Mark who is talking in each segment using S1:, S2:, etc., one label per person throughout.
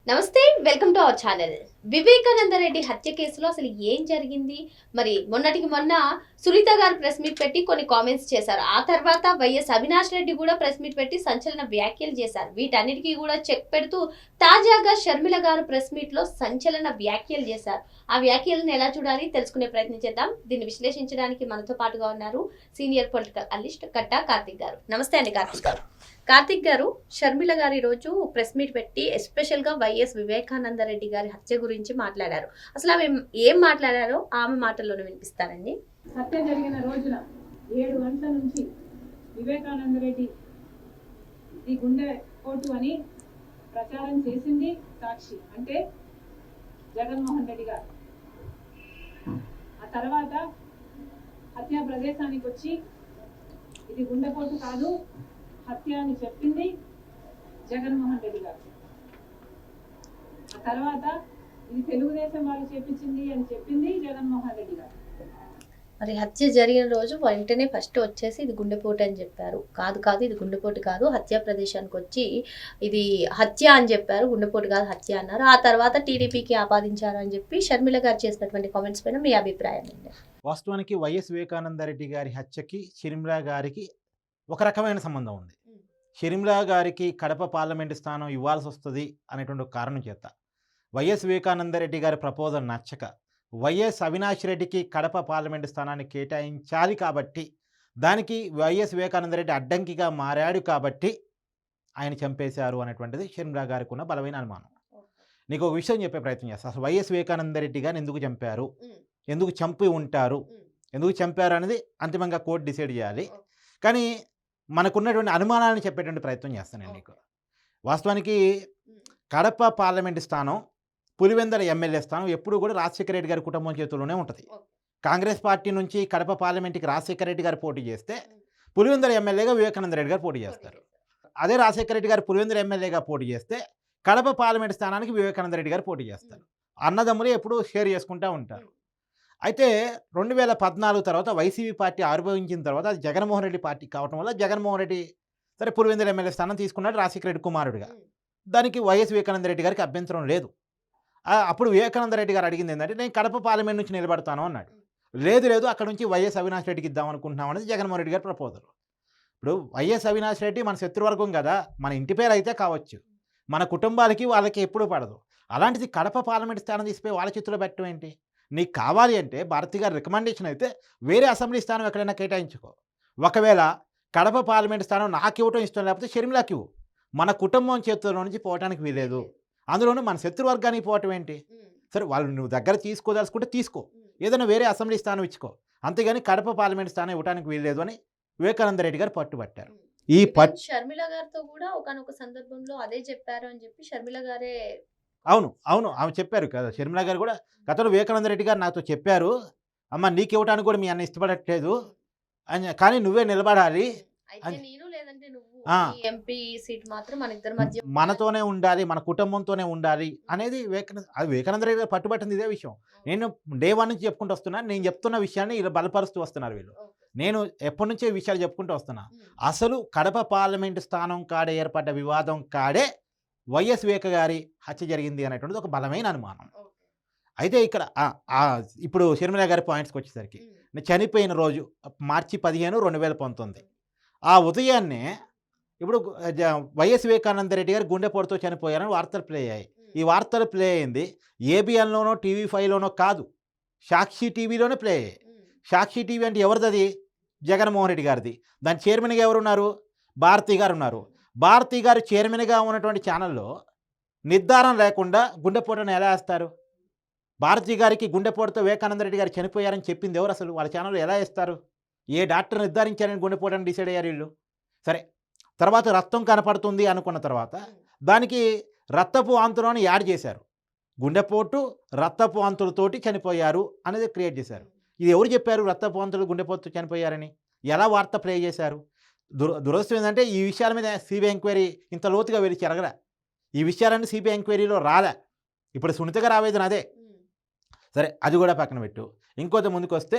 S1: నమస్తే welcome to our channel. Vivekananda Reddy హత్య కేసులో అసలు ఏం జరిగింది? మరి మొన్నటికి మొన్న సునీత గారు ప్రెస్ మీట్ పెట్టి కొన్ని కామెంట్స్ చేశారు. ఆ తర్వాత వైఎస్ అవినాష్ రెడ్డి కూడా ప్రెస్ మీట్ పెట్టి సంచలన వ్యాఖ్యలు చేశారు. వీటన్నిటికీ కూడా చెక్ పెడుతూ తాజాగా షర్మిల గారు ప్రెస్ మీట్ లో సంచలన వ్యాఖ్యలు చేశారు. ఆ వ్యాఖ్యలను ఎలా చూడాలి తెలుసుకునే ప్రయత్నం చేద్దాం. దీన్ని విశ్లేషించడానికి మనతో పాటుగా ఉన్నారు సీనియర్ పొలిటికల్ అనలిస్ట్ కట్టా కార్తిక్ గారు. నమస్తే అండి కార్తిక్ గారు. కార్తిక్ గారు, షర్మిల గారు ఈరోజు ప్రెస్ మీట్ పెట్టి ఎస్పెషల్ గా వైఎస్ వివేకానంద రెడ్డి గారి హత్య గురించి మాట్లాడారు. అసలు ఆమె ఏం మాట్లాడారో ఆమె మాటల్లోనే వినిపిస్తారండి.
S2: హత్య జరిగిన రోజున 7 గంటల నుంచి వివేకానంద రెడ్డి ఈ గుండె పోటు అని ప్రచారం చేసింది సాక్షి, అంటే జగన్మోహన్ రెడ్డి గారు. ఆ తర్వాత హత్యా ప్రదేశానికి వచ్చి ఇది గుండెపోటు కాదు, హత్య అని చెప్పింది జగన్మోహన్ రెడ్డి గారు. ఆ తర్వాత ఇది తెలుగుదేశం వాళ్ళు చేపించింది అని చెప్పింది జగన్మోహన్ రెడ్డి గారు.
S1: మరి హత్య జరిగిన రోజు వెంటనే ఫస్ట్ వచ్చేసి ఇది గుండెపోటు అని చెప్పారు. కాదు ఇది గుండెపోటు కాదు, హత్యా ప్రదేశానికి వచ్చి ఇది హత్య అని చెప్పారు, గుండెపోటు కాదు హత్య అన్నారు. ఆ తర్వాత టీడీపీకి ఆపాదించారు అని చెప్పి షర్మిల గారు చేసినటువంటి కామెంట్స్ పైన మీ అభిప్రాయం ఏంటి?
S3: వాస్తవానికి వైఎస్ వివేకానంద రెడ్డి గారి హత్యకి షర్మిల గారికి ఒక రకమైన సంబంధం ఉంది. షర్మిల గారికి కడప పార్లమెంటు స్థానం ఇవ్వాల్సి వస్తుంది అనేటువంటి ఒక కారణం చేత వైఎస్ వివేకానంద రెడ్డి గారి ప్రపోజల్ నచ్చక వైఎస్ అవినాష్ రెడ్డికి కడప పార్లమెంటు స్థానాన్ని కేటాయించాలి కాబట్టి, దానికి వైఎస్ వివేకానంద రెడ్డి అడ్డంకిగా మారాడు కాబట్టి ఆయన చంపేశారు అనేటువంటిది షర్మిల గారికి ఉన్న బలమైన అనుమానం. నీకు ఒక విషయం చెప్పే ప్రయత్నం చేస్తాను. అసలు వైఎస్ వివేకానంద రెడ్డి గారిని ఎందుకు చంపారు, ఎందుకు చంపి ఉంటారు, ఎందుకు చంపారు అనేది అంతిమంగా కోర్టు డిసైడ్ చేయాలి. కానీ మనకున్నటువంటి అనుమానాలను చెప్పేటువంటి ప్రయత్నం చేస్తాను నేను నీకు. వాస్తవానికి కడప పార్లమెంటు స్థానం, పులివెందుల ఎమ్మెల్యే స్థానం ఎప్పుడు కూడా రాజశేఖర రెడ్డి గారి కుటుంబం చేతుల్లోనే ఉంటుంది. కాంగ్రెస్ పార్టీ నుంచి కడప పార్లమెంట్కి రాజశేఖర రెడ్డి గారు పోటీ చేస్తే పులివెందుల ఎమ్మెల్యేగా వివేకానంద రెడ్డి గారు పోటీ చేస్తారు. అదే రాజశేఖర రెడ్డి గారు పులివెందుల ఎమ్మెల్యేగా పోటీ చేస్తే కడప పార్లమెంటు స్థానానికి వివేకానంద రెడ్డి గారు పోటీ చేస్తారు. అన్నదమ్ములు ఎప్పుడు షేర్ చేసుకుంటూ ఉంటారు. అయితే 2014 తర్వాత వైసీపీ పార్టీ ఆవిర్భవించిన తర్వాత అది జగన్మోహన్ రెడ్డి పార్టీ కావటం వల్ల జగన్మోహన్ రెడ్డి సరే పులివెందుల ఎమ్మెల్యే స్థానం తీసుకున్నాడు రాజశేఖర రెడ్డి కుమారుడిగా. దానికి వైఎస్ వివేకానంద రెడ్డి గారికి అభ్యంతరం లేదు. అప్పుడు వివేకానంద రెడ్డి గారు అడిగింది ఏంటంటే, నేను కడప పార్లమెంట్ నుంచి నిలబడతాను అన్నాడు. లేదు అక్కడ నుంచి వైఎస్ అవినాష్ రెడ్డికి ఇద్దాం అనుకుంటున్నాం అనేది జగన్మోహన్ రెడ్డి గారి ప్రపోజల్. ఇప్పుడు వైఎస్ అవినాష్ రెడ్డి మన శత్రువర్గం కదా, మన ఇంటి పేరు అయితే కావచ్చు, మన కుటుంబాలకి వాళ్ళకి ఎప్పుడూ పడదు. అలాంటిది కడప పార్లమెంట్ స్థానం తీసిపోయి వాళ్ళ చేతిలో పెట్టడం ఏంటి? నీకు కావాలి అంటే భారతి గారి రికమెండేషన్ అయితే వేరే అసెంబ్లీ స్థానం ఎక్కడైనా కేటాయించుకో. ఒకవేళ కడప పార్లమెంట్ స్థానం నాకు ఇవ్వటం ఇష్టం లేకపోతే షర్మిలకి ఇవ్వు. మన కుటుంబం చేతుల్లో నుంచి పోవటానికి వీలేదు. అందులోనూ మన శత్రువర్గానికి పోవటం ఏంటి? సరే వాళ్ళు నువ్వు దగ్గర తీసుకోదలుచుకుంటే తీసుకో, ఏదైనా వేరే అసెంబ్లీ స్థానం ఇచ్చుకో, అంతేగాని కడప పార్లమెంట్ స్థానం ఇవ్వడానికి వీల్లేదు అని వివేకానంద రెడ్డి గారు పట్టుబట్టారు. ఈ
S1: షర్మిల గారితో కూడా ఒకనొక సందర్భంలో అదే చెప్పారు అని చెప్పి షర్మిల గారే
S3: అవును ఆమె చెప్పారు కదా. షర్మిల గారు కూడా గతంలో వివేకానంద రెడ్డి గారు నాతో చెప్పారు, అమ్మ నీకు ఇవ్వడానికి కూడా మీ అన్న ఇష్టపడట్లేదు అని, కానీ నువ్వే నిలబడాలి,
S1: ఎంపీ సీట్ మాత్రం మన ఇద్దరి మధ్య
S3: మనతోనే ఉండాలి, మన కుటుంబంతోనే ఉండాలి అనేది వివేకానంద రెడ్డి గారు పట్టుబట్టింది ఇదే విషయం. నేను డే 1 నుంచి చెప్పుకుంటూ వస్తున్నా. నేను చెప్తున్న విషయాన్ని ఇలా బలపరుస్తూ వస్తున్నారు వీళ్ళు. నేను ఎప్పటి నుంచే విషయాలు చెప్పుకుంటూ వస్తున్నా. అసలు కడప పార్లమెంటు స్థానం కాడే ఏర్పడ్డ వివాదం కాడే వైఎస్ వివేక గారి హత్య జరిగింది అనేటువంటిది ఒక బలమైన అనుమానం. అయితే ఇక్కడ ఇప్పుడు షర్మిల గారి పాయింట్స్కి వచ్చేసరికి, చనిపోయిన రోజు మార్చి 15, 2019 ఆ ఉదయాన్నే ఇప్పుడు వైఎస్ వివేకానంద రెడ్డి గారు గుండెపోటుతో చనిపోయారని వార్తలు ప్లే అయ్యాయి. ఈ వార్తలు ప్లే అయింది ఏబిఎన్లోనో TV5లోనో కాదు, సాక్షి టీవీలోనే ప్లే అయ్యాయి. సాక్షి టీవీ అంటే ఎవరిది? జగన్మోహన్ రెడ్డి గారిది. దాని చైర్మన్గా ఎవరున్నారు? భారతి గారు ఉన్నారు. భారతి గారు చైర్మన్గా ఉన్నటువంటి ఛానల్లో నిర్ధారణ లేకుండా గుండెపోటును ఎలా వేస్తారు? భారతి గారికి గుండెపోటుతో వివేకానంద రెడ్డి గారు చనిపోయారని చెప్పింది ఎవరు? అసలు వాళ్ళ ఛానల్లో ఎలా వేస్తారు? ఏ డాక్టర్ నిర్ధారించారని గుండెపోటని డిసైడ్ అయ్యారు వీళ్ళు? సరే, తర్వాత రక్తం కనపడుతుంది అనుకున్న తర్వాత దానికి రక్తపు వాంతులను యాడ్ చేశారు. గుండెపోటు రక్తపు వాంతులతోటి చనిపోయారు అనేది క్రియేట్ చేశారు. ఇది ఎవరు చెప్పారు రక్తపు వాంతులు గుండెపోటుతో చనిపోయారని? ఎలా వార్త ప్లే చేశారు? దురదృష్టం ఏంటంటే ఈ విషయాల మీద సిబిఐ ఎంక్వైరీ ఇంత లోతుగా వెళ్ళి చెరగలే. ఈ విషయాలన్నీ సిబిఐ ఎంక్వైరీలో రాలే. ఇప్పుడు సునీత గారి ఆవేదన అదే. సరే, అది కూడా పక్కన పెట్టు. ఇంకొంత ముందుకు వస్తే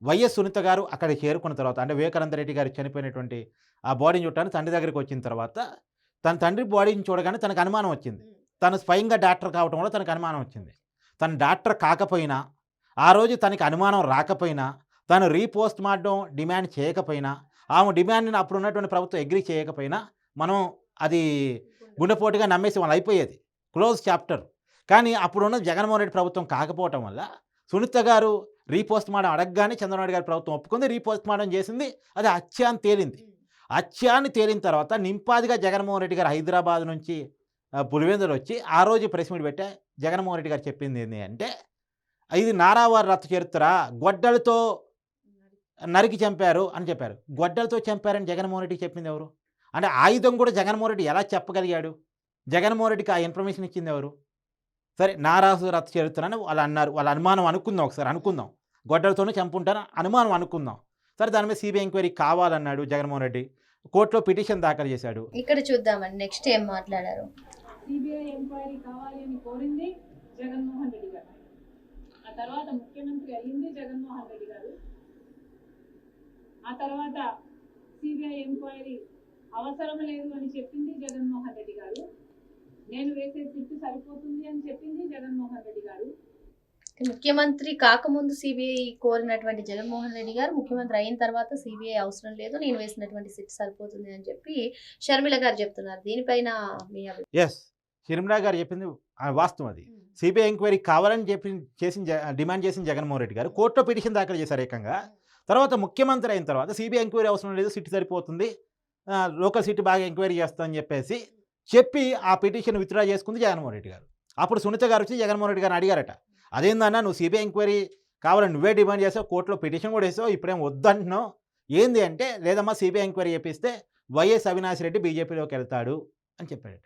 S3: వైఎస్ సునీత గారు అక్కడికి చేరుకున్న తర్వాత, అంటే వివేకానంద రెడ్డి గారు చనిపోయినటువంటి ఆ బాడీని చూడటానికి తండ్రి దగ్గరికి వచ్చిన తర్వాత తన తండ్రి బాడీని చూడగానే తనకు అనుమానం వచ్చింది. తను స్వయంగా డాక్టర్ కావటం వల్ల తనకు అనుమానం వచ్చింది. తను డాక్టర్ కాకపోయినా, ఆ రోజు తనకి అనుమానం రాకపోయినా, తను రీపోస్ట్ మార్టం డిమాండ్ చేయకపోయినా, ఆమె డిమాండ్‌ని అప్పుడున్నటువంటి ప్రభుత్వం అగ్రీ చేయకపోయినా, మనం అది గుండెపోటుగా నమ్మేసి వాళ్ళు అయిపోయేది. Close chapter. కానీ అప్పుడున్న జగన్మోహన్ రెడ్డి ప్రభుత్వం కాకపోవటం వల్ల సునీత గారు రీపోస్ట్ మార్టం అడగగానే చంద్రబాబు నాయుడు గారి ప్రభుత్వం ఒప్పుకుంది. రీపోస్ట్ మార్టం చేసింది. అది హత్య అని తేలింది. హత్య అని తేలిన తర్వాత నింపాదిగా జగన్మోహన్ రెడ్డి గారు హైదరాబాద్ నుంచి పులివెందులు వచ్చి ఆ రోజు ప్రెస్ మీట్ పెట్టా జగన్మోహన్ రెడ్డి గారు చెప్పింది ఏంటి అంటే, ఇది నారావారి రథ చరిత్ర, గొడ్డలతో నరికి చంపారు అని చెప్పారు. గొడ్డలతో చంపారని జగన్మోహన్ రెడ్డికి చెప్పింది ఎవరు? అంటే ఆయుధం కూడా జగన్మోహన్ రెడ్డి ఎలా చెప్పగలిగాడు? జగన్మోహన్ రెడ్డికి ఆ ఇన్ఫర్మేషన్ ఇచ్చింది ఎవరు? సరే, నారాసు రథ చరిత్ర అని వాళ్ళు అన్నారు. వాళ్ళ అనుమానం అనుకుందాం, ఒకసారి అనుకుందాం. గొడ్డలతోనే చంపుంటారు అనుమానం అనుకుందాం. సరే, దాని మీద సిబిఐ ఎంక్వైరీ కావాలన్నాడు జగన్మోహన్ రెడ్డి. కోర్టులో పిటిషన్ దాఖలు చేశాడు.
S1: ఇక్కడ చూద్దామండి నెక్స్ట్ ఏం మాట్లాడారు.
S2: సిబిఐ ఎంక్వైరీ కావాలి అని కోరింది జగన్మోహన్ రెడ్డి గారు. ఆ తర్వాత ముఖ్యమంత్రి అయ్యింది జగన్మోహన్ రెడ్డి గారు. ఆ తర్వాత సిబిఐ ఎంక్వైరీ అవసరం లేదు అని చెప్పింది జగన్మోహన్ రెడ్డి గారు. నేను వేసే సిట్టు సరిపోతుంది అని చెప్పింది జగన్మోహన్ రెడ్డి గారు.
S1: ముఖ్యమంత్రి కాకముందు సిబిఐ కోరినటువంటి జగన్మోహన్ రెడ్డి గారు ముఖ్యమంత్రి అయిన తర్వాత సిబిఐ అవసరం లేదు, నేను వేసినటువంటి సిట్ సరిపోతుంది అని చెప్పి షర్మిల గారు చెప్తున్నారు. దీనిపైన మీ
S3: ఎస్, షర్మిల గారు చెప్పింది వాస్తవం. అది సిబిఐ ఎంక్వైరీ కావాలని డిమాండ్ చేసిన జగన్మోహన్ రెడ్డి గారు కోర్టులో పిటిషన్ దాఖలు చేశారు ఏకంగా. తర్వాత ముఖ్యమంత్రి అయిన తర్వాత సిబిఐ ఎంక్వైరీ అవసరం లేదు, సిట్ సరిపోతుంది, లోకల్ సిట్ బాగా ఎంక్వైరీ చేస్తామని చెప్పి ఆ పిటిషన్ విత్డ్రా చేసుకుంది జగన్మోహన్ రెడ్డి గారు. అప్పుడు సునీత గారు వచ్చి జగన్మోహన్ రెడ్డి గారిని అడిగారట, అదేందన్నా నువ్వు సిబిఐ ఎంక్వైరీ కావాలని నువ్వే డిమాండ్ చేసావు, కోర్టులో పిటిషన్ కూడా వేసావు, ఇప్పుడేం వద్దంటున్నావు ఏంది అంటే, లేదమ్మా సిబిఐ ఎంక్వైరీ చేపిస్తే వైఎస్ అవినాష్ రెడ్డి బీజేపీలోకి వెళ్తాడు అని చెప్పాడట.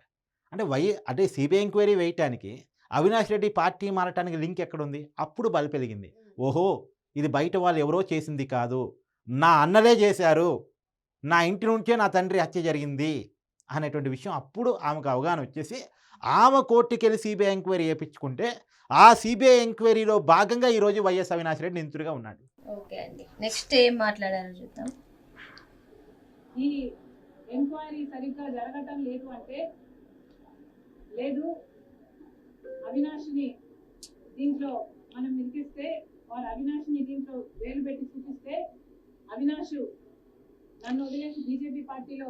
S3: అంటే సిబిఐ ఎంక్వైరీ వేయటానికి అవినాష్ రెడ్డి పార్టీ మారటానికి లింక్ ఎక్కడుంది? అప్పుడు బలి పెరిగింది. ఓహో, ఇది బయట వాళ్ళు ఎవరో చేసింది కాదు, నా అన్నలే చేశారు, నా ఇంటి నుంచే నా తండ్రి హత్య జరిగింది అనేటువంటి విషయం అప్పుడు ఆమెకు అవగాహన వచ్చేసి ఆమె కోర్టుకి వెళ్ళి సిబిఐ ఎంక్వైరీ చేయించుకుంటే ఆ సిబిఐ ఎంక్వైరీలో భాగంగా ఈరోజు వైఎస్ అవినాష్ రెడ్డి నిందితుడిగా ఉన్నాడు.
S1: ఓకే అండి, నెక్స్ట్ ఏం మాట్లాడారో చూద్దాం.
S2: ఈ ఎంక్వైరీ సరిగ్గా జరగటం లేదు అంటే, లేదు అవినాష్ని దీంట్లో మనం నిలిపిస్తే, వారు అవినాష్ని దీంట్లో వేలు పెట్టి చూపిస్తే, అవినాష్ నన్ను వదిలేసి బీజేపీ పార్టీలో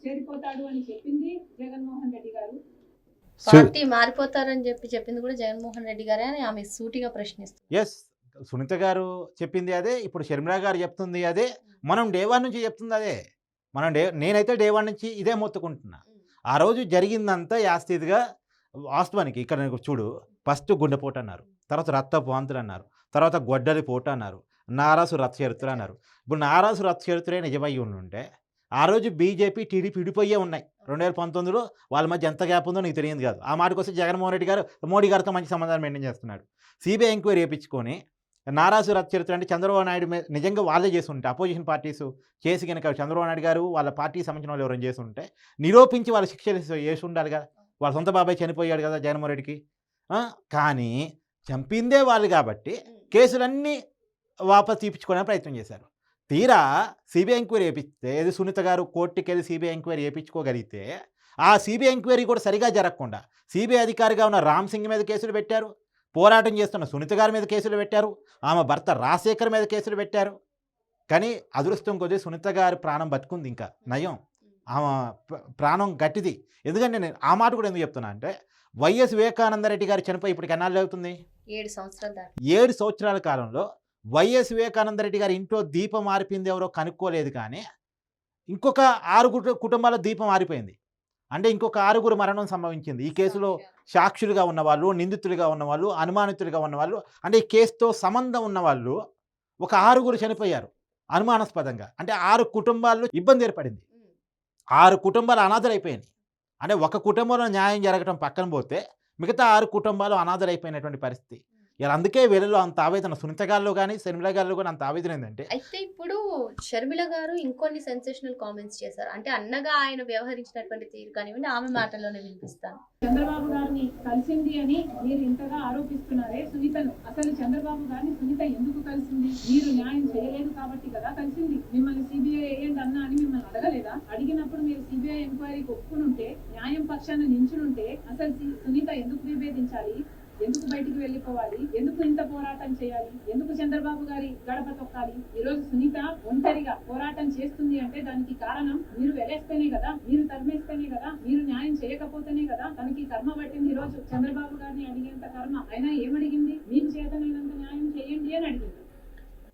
S2: చేరిపోతాడు అని చెప్పింది జగన్మోహన్ రెడ్డి గారు.
S1: పార్టీ మారిపోతారని చెప్పింది కూడా జగన్మోహన్ రెడ్డి గారే అని ఆమె సూటిగా ప్రశ్నిస్తుంది.
S3: ఎస్, సునీత గారు చెప్పింది అదే, ఇప్పుడు షర్మిల గారు చెప్తుంది అదే, మనం డే 1 నుంచి చెప్తుంది అదే. నేనైతే డే 1 నుంచి ఇదే మొత్తుకుంటున్నా. ఆ రోజు జరిగిందంతా యాస్థితిగా వాస్తవానికి ఇక్కడ చూడు, ఫస్ట్ గుండెపోటు అన్నారు, తర్వాత రక్తపు వాంతులు అన్నారు, తర్వాత గొడ్డలి పోటు అన్నారు, నారాసు రథ చరిత్ర అన్నారు. ఇప్పుడు నారాసు రథ చరిత్రే నిజమై ఉంటే ఆ రోజు బీజేపీ టీడీపీ విడిపోయే ఉన్నాయి. 2019లో వాళ్ళ మధ్య ఎంత గ్యాప్ ఉందో నీకు తెలియదు కాదు. ఆ మాటకు వస్తే జగన్మోహన్ రెడ్డి గారు మోడీ గారితో మంచి సంబంధాలు మెయింటైన్ చేస్తున్నాడు. సిబిఐ ఎంక్వైరీ చేయించుకొని నారాసు రథ చరిత్ర అంటే చంద్రబాబు నాయుడు నిజంగా వాళ్ళే చేసి ఉంటే, అపోజిషన్ పార్టీస్ చేసి కనుక చంద్రబాబు నాయుడు గారు వాళ్ళ పార్టీకి సంబంధించిన వాళ్ళు ఎవరైనా చేసి ఉంటే నిరూపించి వాళ్ళ శిక్షలు చేసి ఉండాలి కదా. వాళ్ళ సొంత బాబాయ్ చనిపోయాడు కదా జగన్మోహన్ రెడ్డికి. కానీ చంపిందే వాళ్ళు కాబట్టి కేసులన్నీ వాపస్ తీపించుకోవడానికి ప్రయత్నం చేశారు. తీరా సిబిఐ ఎంక్వైరీ చేపిస్తే, ఏది సునీత గారు కోర్టుకి వెళ్ళి సిబిఐ ఎంక్వైరీ చేయించుకోగలిగితే, ఆ సిబిఐ ఎంక్వైరీ కూడా సరిగా జరగకుండా సిబిఐ అధికారిగా ఉన్న రామ్ సింగ్ మీద కేసులు పెట్టారు, పోరాటం చేస్తున్న సునీత గారి మీద కేసులు పెట్టారు, ఆమె భర్త రాజశేఖర్ మీద కేసులు పెట్టారు. కానీ అదృష్టం కొద్దీ సునీత గారి ప్రాణం బతుకుంది, ఇంకా నయం, ఆమె ప్రాణం గట్టిది. ఎందుకంటే నేను ఆ మాట కూడా ఎందుకు చెప్తున్నా అంటే, వైఎస్ వివేకానందరెడ్డి గారు చనిపోయి ఇప్పటికి ఎన్నాళ్ళు అవుతుంది?
S1: 7 సంవత్సరాలు.
S3: 7 సంవత్సరాల కాలంలో వైఎస్ వివేకానందరెడ్డి గారి ఇంట్లో దీపం ఆరిపోయింది ఎవరో కనుక్కోలేదు. కానీ ఇంకొక 6 కుటుంబాల దీపం ఆరిపోయింది. అంటే ఇంకొక 6 మరణం సంభవించింది. ఈ కేసులో సాక్షులుగా ఉన్నవాళ్ళు, నిందితులుగా ఉన్నవాళ్ళు, అనుమానితులుగా ఉన్నవాళ్ళు, అంటే ఈ కేసుతో సంబంధం ఉన్నవాళ్ళు ఒక 6 చనిపోయారు అనుమానాస్పదంగా. అంటే 6 కుటుంబాల్లో ఇబ్బంది ఏర్పడింది, 6 కుటుంబాలు అనాథలైపోయినాయి. అంటే ఒక కుటుంబంలో న్యాయం జరగడం పక్కన పోతే మిగతా 6 కుటుంబాలు అనాథలైపోయినటువంటి పరిస్థితి. ఇలా అందుకే వీళ్ళలో అంత ఆవేదన, సునీత గారిలో కానీ షర్మిల గారిలో కానీ అంత ఆవేదన ఏంటంటే,
S1: అయితే ఇప్పుడు షర్మిల గారు ఇంకొన్ని సెన్సేషనల్ కామెంట్స్ చేశారు. అంటే అన్నగా ఆయన వ్యవహరించినటువంటి తీరు కానివ్వండి, ఆమె మాటల్లోనే వినిపిస్తాను.
S2: చంద్రబాబు గారిని కలిసింది అని మీరు ఇంతగా ఆరోపిస్తున్నారే సునీతను, అసలు చంద్రబాబు గారిని సునీత ఎందుకు కలిసింది? మీరు న్యాయం చేయలేదు కాబట్టి కదా కలిసింది. మిమ్మల్ని సిబిఐ వేయండి అన్నా అని మిమ్మల్ని అడగలేదా? అడిగినప్పుడు మీరు సిబిఐ ఎంక్వైరీకి ఒప్పుకునుంటే, న్యాయం పక్షాన నించునుంటే అసలు సునీత ఎందుకు విభేదించాలి? ఎందుకు బయటికి వెళ్ళిపోవాలి? ఎందుకు ఇంత పోరాటం చేయాలి? ఎందుకు చంద్రబాబు గారి గడప తొక్కాలి? ఈ రోజు సునీత ఒంటరిగా పోరాటం చేస్తుంది అంటే దానికి కారణం మీరు వెలేస్తేనే కదా, మీరు తరిమేస్తేనే కదా, మీరు న్యాయం చేయకపోతేనే కదా తనకి కర్మ పట్టింది. ఈ రోజు చంద్రబాబు గారిని అడిగేంత కర్మ అయినా ఏమడిగింది? మీకు చేతనైనంత న్యాయం చేయండి అని అడిగింది.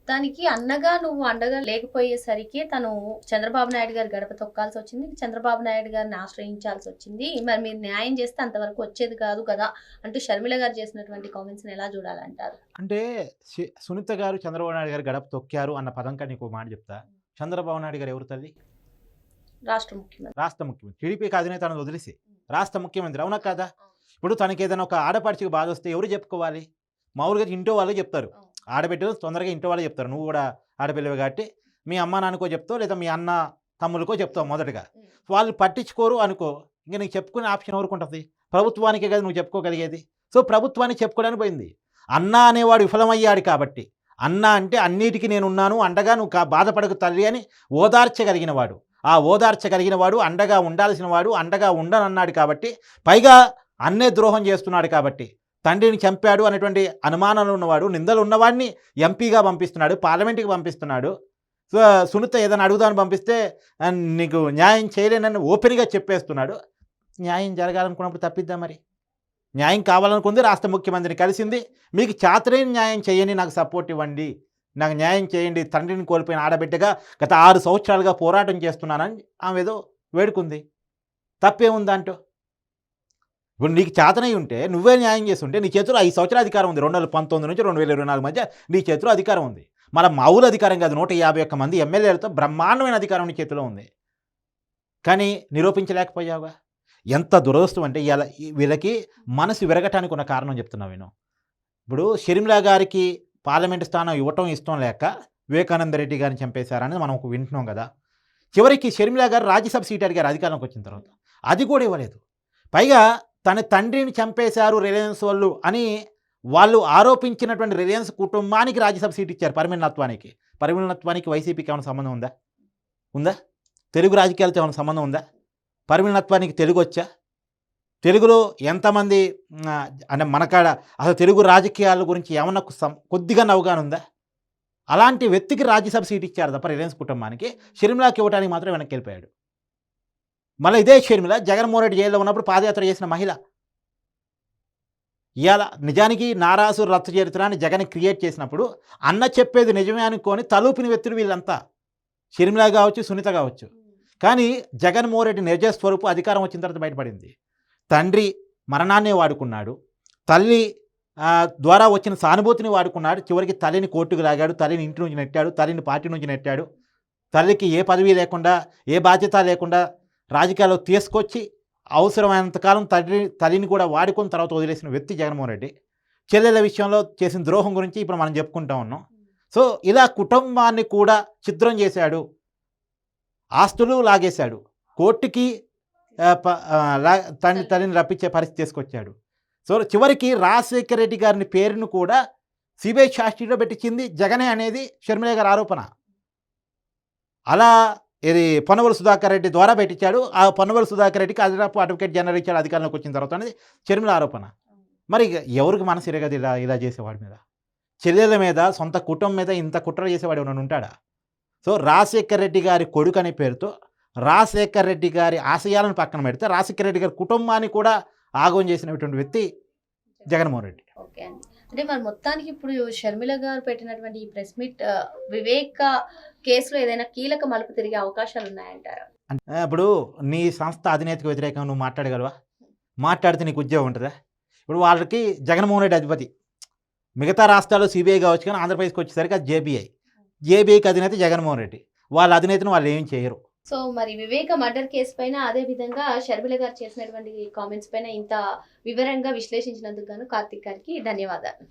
S1: దానికి అన్నగా నువ్వు అండగా లేకపోయేసరికి తను చంద్రబాబు నాయుడు గారి గడప తొక్కాల్సి వచ్చింది, చంద్రబాబు నాయుడు గారిని ఆశ్రయించాల్సి వచ్చింది. మరి మీరు న్యాయం చేస్తే అంతవరకు వచ్చేది కాదు కదా అంటూ షర్మిల గారు చేసినటువంటి కామెంట్స్ని ఎలా చూడాలంటారు?
S3: అంటే సునీత గారు చంద్రబాబు నాయుడు గారు గడప తొక్కారు అన్న పదం కానీ నీకు మాట చెప్తా. చంద్రబాబు నాయుడు గారు ఎవరు తల్లి?
S1: రాష్ట్ర ముఖ్యమంత్రి.
S3: టీడీపీకి అధినేత అన్నది వదిలేసి రాష్ట్ర ముఖ్యమంత్రి, అవునా కదా? ఇప్పుడు తనకి ఏదైనా ఒక ఆడపడిచికి బాధ వస్తే ఎవరు చెప్పుకోవాలి? మామూలుగా ఇంట్లో వాళ్ళు చెప్తారు, ఆడబిడ్డలు తొందరగా ఇంట్లో వాళ్ళు చెప్తారు. నువ్వు కూడా ఆడపిల్లవి కాబట్టి మీ అమ్మ నాన్నకో చెప్తావు, లేదా మీ అన్న తమ్ములకో చెప్తావు మొదటగా. వాళ్ళు పట్టించుకోరు అనుకో, ఇంకా నీకు చెప్పుకునే ఆప్షన్ ఎవరికి? ప్రభుత్వానికే కదా నువ్వు చెప్పుకోగలిగేది. సో ప్రభుత్వానికి చెప్పుకోవడానికి పోయింది. అన్న అనేవాడు విఫలమయ్యాడు కాబట్టి, అన్న అంటే అన్నిటికీ నేనున్నాను, అండగా నువ్వు బాధపడకు తల్లి అని ఓదార్చగలిగిన వాడు, ఆ ఓదార్చగలిగిన వాడు, అండగా ఉండాల్సిన వాడు అండగా ఉండనన్నాడు కాబట్టి, పైగా అన్నే ద్రోహం చేస్తున్నాడు కాబట్టి, తండ్రిని చంపాడు అనేటువంటి అనుమానాలు ఉన్నవాడు, నిందలు ఉన్నవాడిని ఎంపీగా పంపిస్తున్నాడు, పార్లమెంట్కి పంపిస్తున్నాడు. సో సునీత ఏదైనా అడుగుదామని పంపిస్తే నీకు న్యాయం చేయలేనని ఓపెన్గా చెప్పేస్తున్నాడు. న్యాయం జరగాలనుకున్నప్పుడు తప్పిద్దాం. మరి న్యాయం కావాలనుకుంది, రాష్ట్ర ముఖ్యమంత్రిని కలిసింది. మీకు చాతలేని న్యాయం చేయండి, నాకు సపోర్ట్ ఇవ్వండి, నాకు న్యాయం చేయండి, తండ్రిని కోల్పోయిన ఆడబిడ్డగా గత 6 సంవత్సరాలుగా పోరాటం చేస్తున్నానని ఆమె ఏదో వేడుకుంది. తప్పేముందంటూ? ఇప్పుడు నీకు చేతనై ఉంటే నువ్వే న్యాయం చేస్తుంటే నీ చేతిలో 5 సంవత్సరాల అధికారం ఉంది. 2019 నుంచి 2024 మధ్య నీ చేతిలో అధికారం ఉంది. మన మామూలు అధికారం కాదు, 151 మంది ఎమ్మెల్యేలతో బ్రహ్మాండమైన అధికారం నీ చేతిలో ఉంది. కానీ నిరూపించలేకపోయావుగా. ఎంత దురదృష్టం అంటే ఇవాళ వీళ్ళకి మనసు విరగటానికి ఉన్న కారణం చెప్తున్నావు నేను. ఇప్పుడు షర్మిల గారికి పార్లమెంటు స్థానం ఇవ్వటం ఇష్టం లేక వివేకానంద రెడ్డి గారిని చంపేశారని మనం వింటున్నాం కదా. చివరికి షర్మిల గారు రాజ్యసభ సీట్ అడిగారు అధికారంలోకి వచ్చిన తర్వాత, అది కూడా ఇవ్వలేదు. పైగా తన తండ్రిని చంపేశారు రిలయన్స్ వాళ్ళు అని వాళ్ళు ఆరోపించినటువంటి రిలయన్స్ కుటుంబానికి రాజ్యసభ సీట్ ఇచ్చారు, పరిమిళనత్వానికి. పరిమిళనత్వానికి వైసీపీకి ఏమైనా సంబంధం ఉందా? తెలుగు రాజకీయాలతో ఏమైనా సంబంధం ఉందా? పరిమిళనత్వానికి తెలుగు వచ్చా? తెలుగులో ఎంతమంది అంటే మనకాడ అసలు తెలుగు రాజకీయాల గురించి ఏమన్నా కొద్దిగా నవ్వుగానుందా? అలాంటి వ్యక్తికి రాజ్యసభ సీట్ ఇచ్చారు తప్ప రిలయన్స్ కుటుంబానికి. షర్మిలాకి ఇవ్వడానికి మాత్రం వెనక్కి వెళ్ళిపోయాడు. మళ్ళీ ఇదే షర్మిల జగన్మోహన్ రెడ్డి జైల్లో ఉన్నప్పుడు పాదయాత్ర చేసిన మహిళ. ఇవాళ నిజానికి నారాసు రచ్చ చరిత్రాన్ని జగన్ క్రియేట్ చేసినప్పుడు అన్న చెప్పేది నిజమే అనుకొని తలూపిన వ్యక్తులు వీళ్ళంతా, షర్మిల కావచ్చు, సునీత కావచ్చు. కానీ జగన్మోహన్ రెడ్డి నిజస్వరూపు అధికారం వచ్చిన తర్వాత బయటపడింది. తండ్రి మరణాన్నే వాడుకున్నాడు, తల్లి ద్వారా వచ్చిన సానుభూతిని వాడుకున్నాడు. చివరికి తల్లిని కోర్టుకు లాగాడు, తల్లిని ఇంటి నుంచి నెట్టాడు, తల్లిని పార్టీ నుంచి నెట్టాడు. తల్లికి ఏ పదవి లేకుండా, ఏ బాధ్యత లేకుండా రాజకీయాల్లో తీసుకొచ్చి అవసరమైనంతకాలం తల్లిని కూడా వాడుకున్న తర్వాత వదిలేసిన వ్యక్తి జగన్మోహన్ రెడ్డి. చెల్లెల విషయంలో చేసిన ద్రోహం గురించి ఇప్పుడు మనం చెప్పుకుంటా ఉన్నాం. సో ఇలా కుటుంబాన్ని కూడా ఛిద్రం చేశాడు, ఆస్తులు లాగేశాడు, కోర్టుకి తల్లిని రప్పించే పరిస్థితి తీసుకొచ్చాడు. సో చివరికి రాజశేఖర రెడ్డి గారిని పేరును కూడా సిబిఐ ఛార్జ్షీట్లో పెట్టించింది జగనే అనేది షర్మిల గారి ఆరోపణ. అలా ఇది పొన్నవోలు సుధాకర్ రెడ్డి ద్వారా పెట్టించాడు. ఆ పొన్నవోలు సుధాకర్ రెడ్డికి అదనపు అడ్వకేట్ జనరల్ ఇచ్చాడు అధికారంలోకి వచ్చిన తర్వాత అనేది షర్మిల ఆరోపణ. మరి ఎవరికి మనసు ఇరగదు ఇలా చేసేవాడి మీద? చెల్లెల మీద, సొంత కుటుంబం మీద ఇంత కుట్ర చేసేవాడు ఎవరైనా ఉంటాడా? సో రాజశేఖర రెడ్డి గారి కొడుకు అనే పేరుతో రాజశేఖర రెడ్డి గారి ఆశయాలను పక్కన పెడితే రాజశేఖర రెడ్డి గారి కుటుంబాన్ని కూడా ఆగం చేసినటువంటి వ్యక్తి జగన్మోహన్ రెడ్డి.
S1: ఓకే అండి. అంటే మరి మొత్తానికి ఇప్పుడు షర్మిల గారు పెట్టినటువంటి ఈ ప్రెస్ మీట్ వివేక కేసులో ఏదైనా కీలక మలుపు తిరిగే అవకాశాలు ఉన్నాయంటారా?
S3: ఇప్పుడు నీ సంస్థ అధినేతకు వ్యతిరేకంగా నువ్వు మాట్లాడగలవా? మాట్లాడితే నీకు ఉద్యోగం ఉంటుందా? ఇప్పుడు వాళ్ళకి జగన్మోహన్ రెడ్డి అధిపతి. మిగతా రాష్ట్రాల్లో సిబిఐ కావచ్చు, కానీ ఆంధ్రప్రదేశ్కి వచ్చేసరికి అది జేబీఐకి అధినేత జగన్మోహన్ రెడ్డి. వాళ్ళ అధినేతను వాళ్ళు ఏం చేయరు.
S1: సో మరి వివేక మర్డర్ కేసు పైన అదే విధంగా షర్మిల గారు చేసినటువంటి కామెంట్స్ పైన ఇంత వివరంగా విశ్లేషించినందుకు గాను కార్తిక్ గారికి ధన్యవాదాలు.